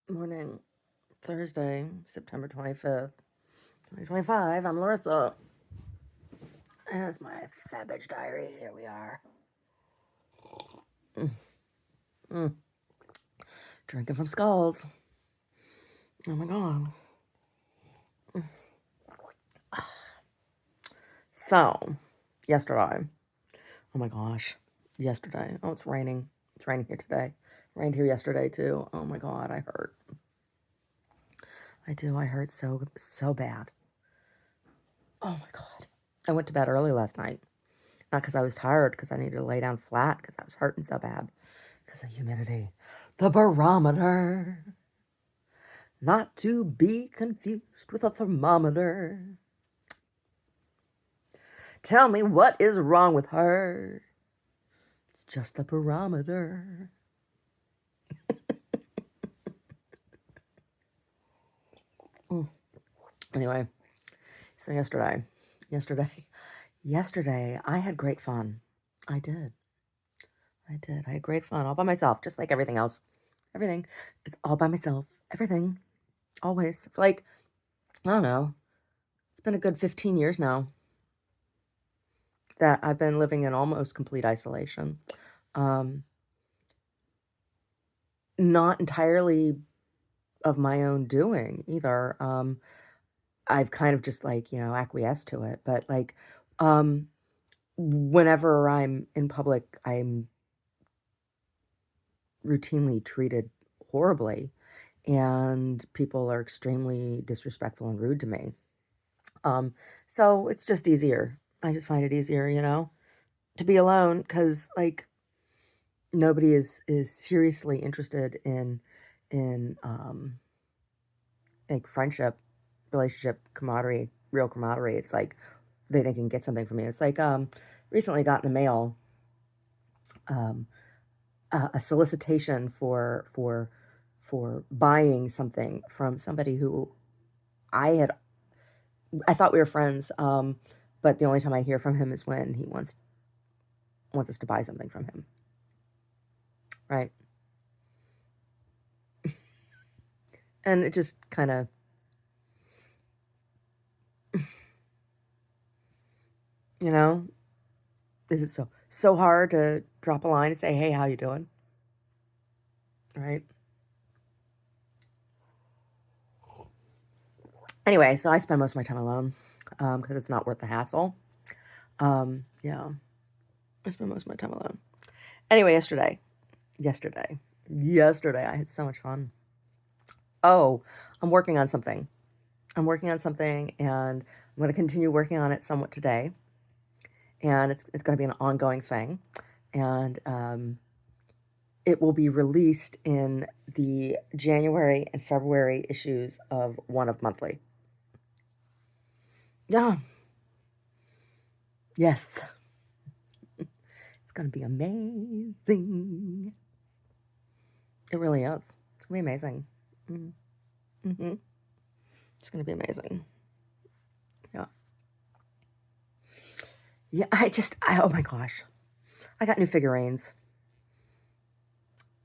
Morning, Thursday, September 25th, 2025. I'm Larissa. And that's my Fabbage diary. Here we are. Mm, mm. Drinking from skulls. Oh my god. So, yesterday. Oh my gosh. Yesterday. Oh, it's raining. It's raining here today. Rained here yesterday too. Oh my god, I hurt. I do. I hurt so bad. Oh my god. I went to bed early last night. Not because I was tired, because I needed to lay down flat, because I was hurting so bad. Because of humidity. The barometer. Not to be confused with a thermometer. Tell me what is wrong with her. It's just the barometer. Anyway, so yesterday, I had great fun. I did. I had great fun all by myself, just like everything else. Everything is all by myself. Everything. Always. Like, I don't know. It's been a good 15 years now that I've been living in almost complete isolation. Um, Not entirely of my own doing either. I've kind of just like, acquiesced to it. But like, um, whenever I'm in public, I'm routinely treated horribly, and people are extremely disrespectful and rude to me. Um, so it's just easier. I just find it easier, to be alone because like nobody is seriously interested in like friendship, relationship, camaraderie, real camaraderie. It's like they can get something from you. It's like recently got in the mail um a solicitation for buying something from somebody who I had I thought we were friends, but the only time I hear from him is when he wants us to buy something from him. Right. And it just kind of you know is it so hard to drop a line and say, hey, how you doing? Right. Anyway, so I spend most of my time alone because it's not worth the hassle. Yeah, I spend most of my time alone. Anyway, yesterday, yesterday, I had so much fun. Oh, I'm working on something. I'm working on something, and I'm going to continue working on it somewhat today. And it's going to be an ongoing thing, and it will be released in the January and February issues of One of Monthly. Yeah, yes, it's going to be amazing. It really is. It's going to be amazing. Mm-hmm. It's going to be amazing. Yeah. Yeah, oh my gosh. I got new figurines.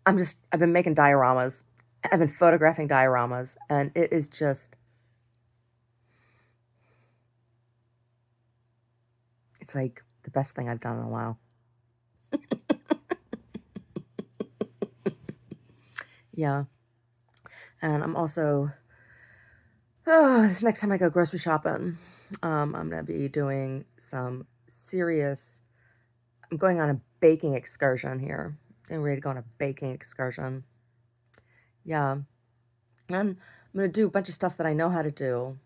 I've been making dioramas. I've been photographing dioramas, and it is just, it's like the best thing I've done in a while. Yeah. And I'm also, this next time I go grocery shopping, I'm going to be doing some serious, I'm going on a baking excursion here. Getting ready to go on a baking excursion. Yeah. And I'm going to do a bunch of stuff that I know how to do.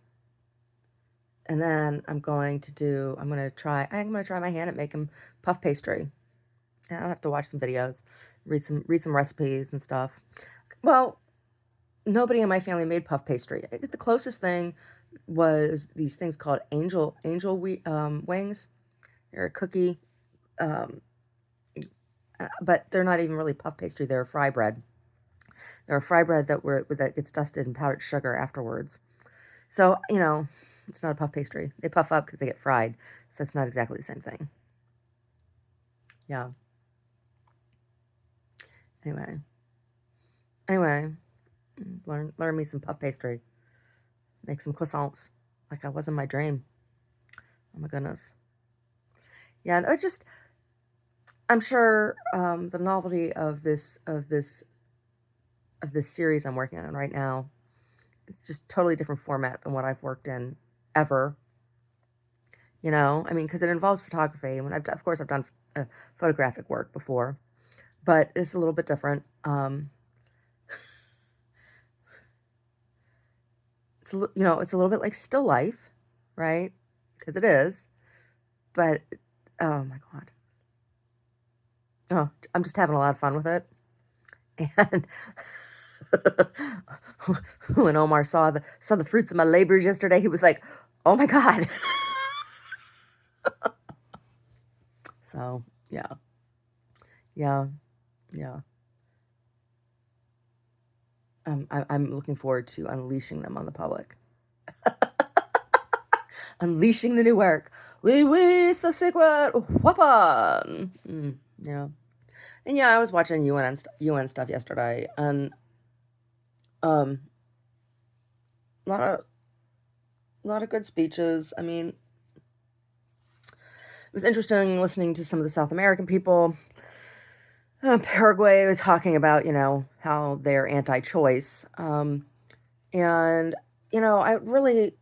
And then I'm going to try my hand at making puff pastry. And I'll have to watch some videos, read some recipes and stuff. Well, nobody in my family made puff pastry. The closest thing was these things called wings. They're a cookie, um, but they're not even really puff pastry. They're fry bread. They're a fry bread that gets dusted in powdered sugar afterwards. So it's not a puff pastry. They puff up because they get fried, so it's not exactly the same thing. Yeah. Anyway. Learn me some puff pastry. Make some croissants, like I was in my dream. Oh my goodness. Yeah, and I'm sure the novelty of this series I'm working on right now, it's just totally different format than what I've worked in ever. You know, I mean, because it involves photography. I mean, of course I've done photographic work before, but it's a little bit different. It's a little bit like still life, right? Because it is, but oh my god, oh, I'm just having a lot of fun with it. And when Omar saw the fruits of my labors yesterday, he was like, "Oh my god!" So yeah, yeah, yeah. I'm looking forward to unleashing them on the public, unleashing the new work. So secret weapon. Yeah, and yeah, I was watching UN stuff yesterday, and um, a lot of good speeches. I mean, it was interesting listening to some of the South American people. Paraguay was talking about, how they're anti-choice. And, I really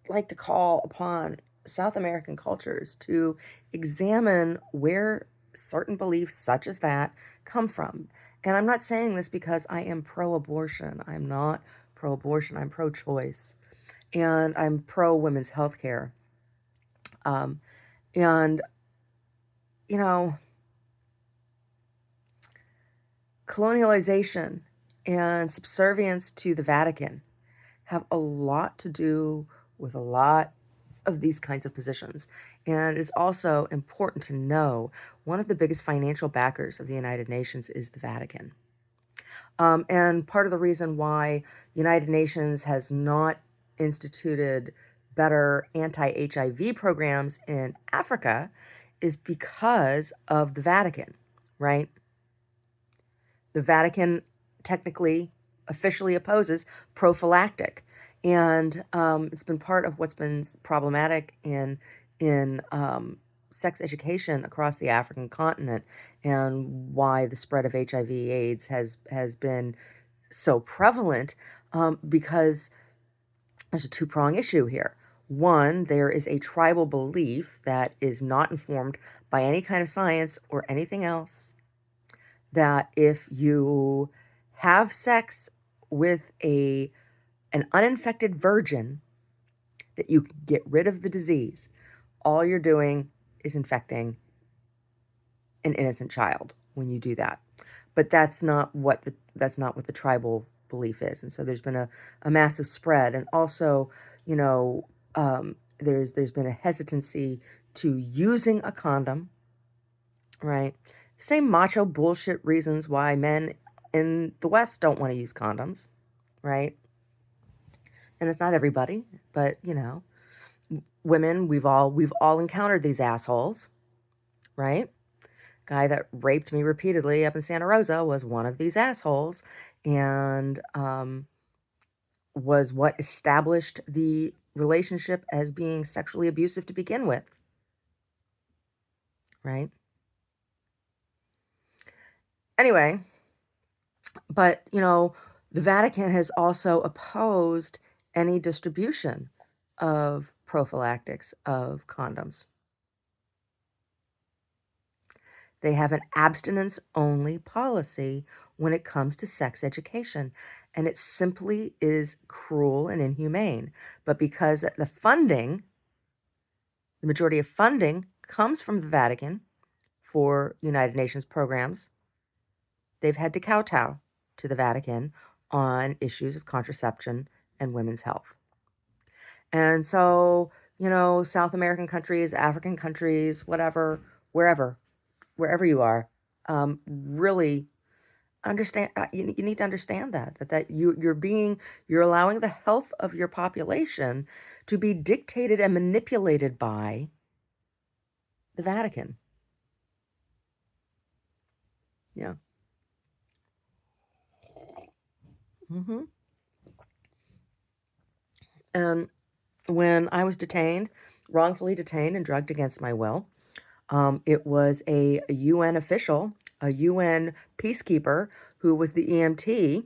like to call upon South American cultures to examine where certain beliefs such as that come from. And I'm not saying this because I am pro-abortion. I'm not pro-abortion. I'm pro-choice. And I'm pro-women's health care. Um, and, you know, colonialization and subservience to the Vatican have a lot to do with a lot of these kinds of positions. And it's also important to know one of the biggest financial backers of the United Nations is the Vatican. And part of the reason why United Nations has not instituted better anti-HIV programs in Africa is because of the Vatican, right? The Vatican technically, officially opposes prophylactic, and it's been part of what's been problematic in sex education across the African continent, and why the spread of HIV/AIDS has been so prevalent. Because there's a two-prong issue here. One, there is a tribal belief that is not informed by any kind of science or anything else, that if you have sex with an uninfected virgin, that you can get rid of the disease. All you're doing is infecting an innocent child when you do that. But that's not what the tribal belief is. And so there's been a massive spread. And also, there's been a hesitancy to using a condom, right? Same macho bullshit reasons why men in the West don't want to use condoms, right? And it's not everybody, but women, we've all encountered these assholes, right? Guy that raped me repeatedly up in Santa Rosa was one of these assholes, and was what established the relationship as being sexually abusive to begin with, right? Anyway, but the Vatican has also opposed any distribution of prophylactics of condoms. They have an abstinence only policy when it comes to sex education, and it simply is cruel and inhumane. But because the majority of funding comes from the Vatican for United Nations programs, they've had to kowtow to the Vatican on issues of contraception and women's health. And so, South American countries, African countries, whatever, wherever you are, really understand. You need to understand that you're allowing the health of your population to be dictated and manipulated by the Vatican. Yeah. Mm-hmm. And when I was detained, wrongfully detained and drugged against my will, it was a UN official, a UN peacekeeper who was the EMT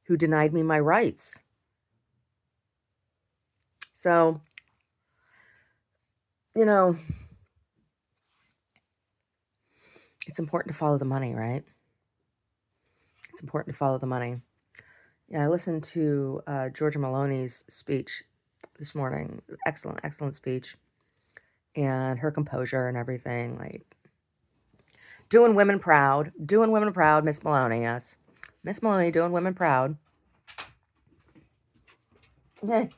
who denied me my rights. So, you know, it's important to follow the money, right? It's important to follow the money. Yeah, I listened to Georgia Maloney's speech this morning. Excellent, excellent speech. And her composure and everything, like doing women proud, Miss Maloney, yes. Miss Maloney doing women proud. Okay.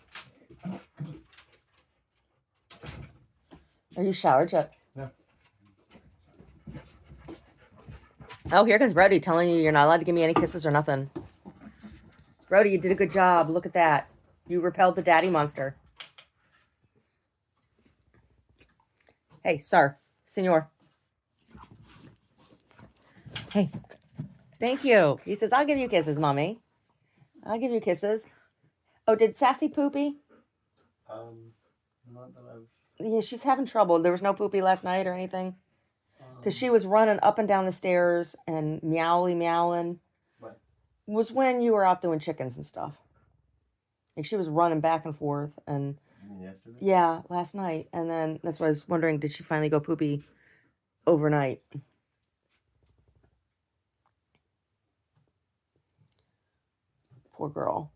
Are you showered yet? No. Oh, here comes Brody telling you you're not allowed to give me any kisses or nothing. Brody, you did a good job. Look at that. You repelled the daddy monster. Hey, sir. Senor. Hey. Thank you. He says, I'll give you kisses, Mommy. I'll give you kisses. Oh, did Sassy poopy? Not that I've... Yeah, she's having trouble. There was no poopy last night or anything? Because she was running up and down the stairs and meowing. What? It was when you were out doing chickens and stuff. Like she was running back and forth and... You mean yesterday? Yeah, last night. And then that's why I was wondering, did she finally go poopy overnight? Poor girl.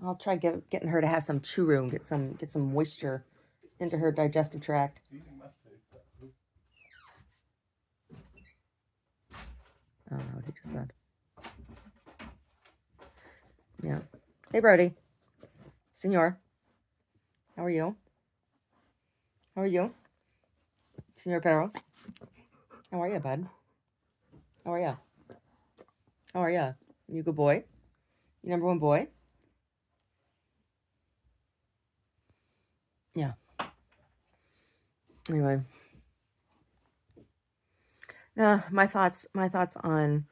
I'll try getting her to have some churu and get some moisture into her digestive tract. I don't know what he just said. Yeah. Hey, Brody. Senor. How are you? How are you? Senor Perro. How are you, bud? How are you? How are you? You good boy? You number one boy? Yeah. Anyway. My thoughts on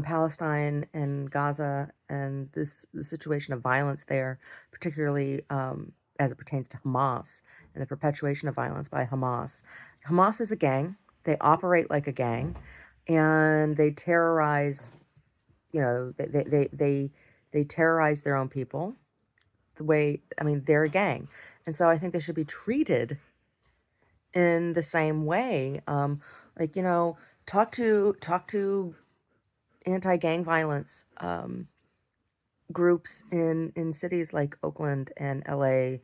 Palestine and Gaza and the situation of violence there, particularly as it pertains to Hamas and the perpetuation of violence by Hamas. Hamas is a gang. They operate like a gang, and they terrorize. They terrorize their own people. They're a gang, and so I think they should be treated in the same way. Talk to anti-gang violence groups in cities like Oakland and LA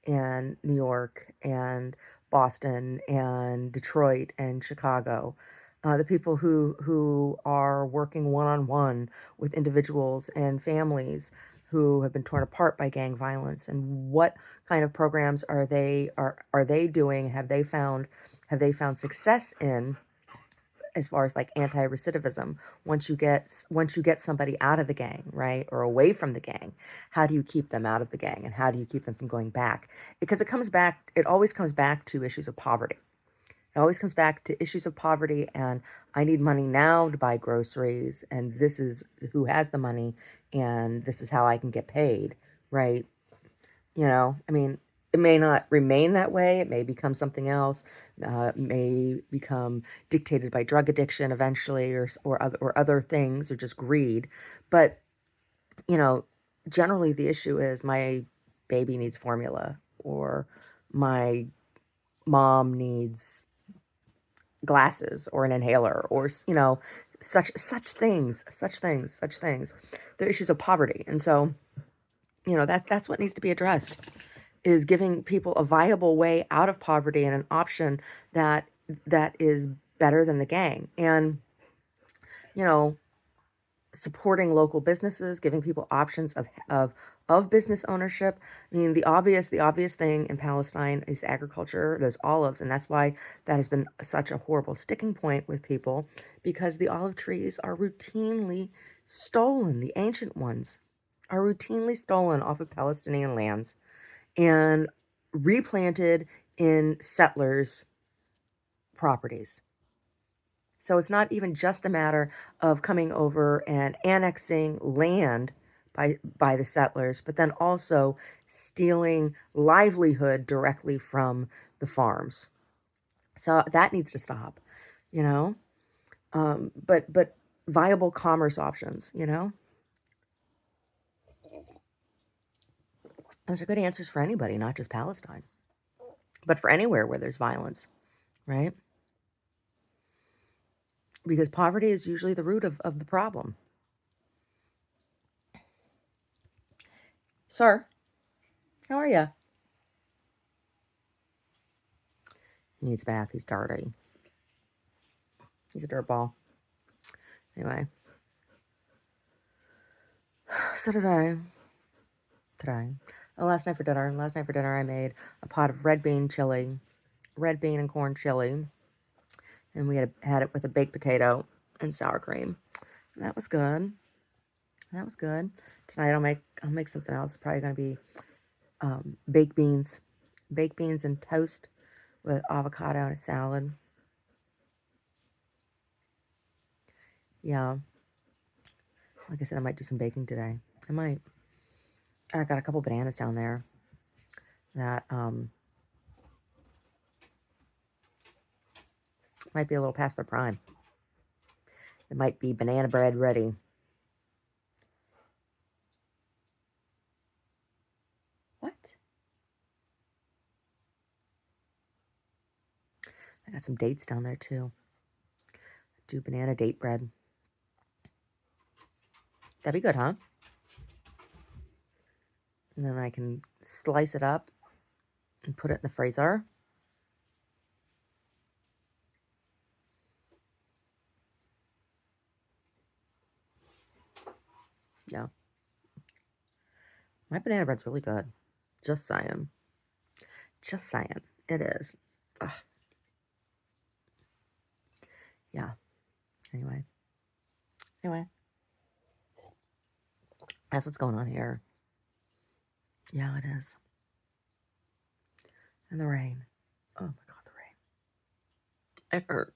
and New York and Boston and Detroit and Chicago. The people who are working one-on-one with individuals and families who have been torn apart by gang violence, and what kind of programs are they doing? Have they found success in, as far as like anti-recidivism? Once you get somebody out of the gang, right, or away from the gang, how do you keep them out of the gang, and how do you keep them from going back? Because it always comes back to issues of poverty. It always comes back to issues of poverty, and I need money now to buy groceries, and this is who has the money, and this is how I can get paid, right? It may not remain that way. It may become something else. It may become dictated by drug addiction eventually, or other things, or just greed. But you know, generally the issue is my baby needs formula, or my mom needs glasses or an inhaler, or such things. They're issues of poverty, and so that's what needs to be addressed, is giving people a viable way out of poverty and an option that is better than the gang. And supporting local businesses, giving people options of business ownership. The obvious thing in Palestine is agriculture. There's olives, and that's why that has been such a horrible sticking point with people, because the olive trees are routinely stolen. The ancient ones are routinely stolen off of Palestinian lands and replanted in settlers' properties. So it's not even just a matter of coming over and annexing land by the settlers, but then also stealing livelihood directly from the farms. So that needs to stop, you know. But viable commerce options, you know. Those are good answers for anybody, not just Palestine, but for anywhere where there's violence, right? Because poverty is usually the root of the problem. Sir, how are you? He needs a bath. He's dirty. He's a dirtball. Anyway, so today, oh, last night for dinner, I made a pot of red bean chili, red bean and corn chili, and we had it with a baked potato and sour cream. And that was good. That was good. Tonight I'll make something else. It's probably gonna be baked beans and toast with avocado and a salad. Yeah, like I said, I might do some baking today. I might. I got a couple bananas down there that might be a little past their prime. It might be banana bread ready. What? I got some dates down there too. Do banana date bread. That'd be good, huh? And then I can slice it up and put it in the freezer. Yeah. My banana bread's really good. Just saying. Just saying. It is. Ugh. Yeah. Anyway. Anyway. That's what's going on here. Yeah, it is. And the rain. Oh my God, the rain. It hurt.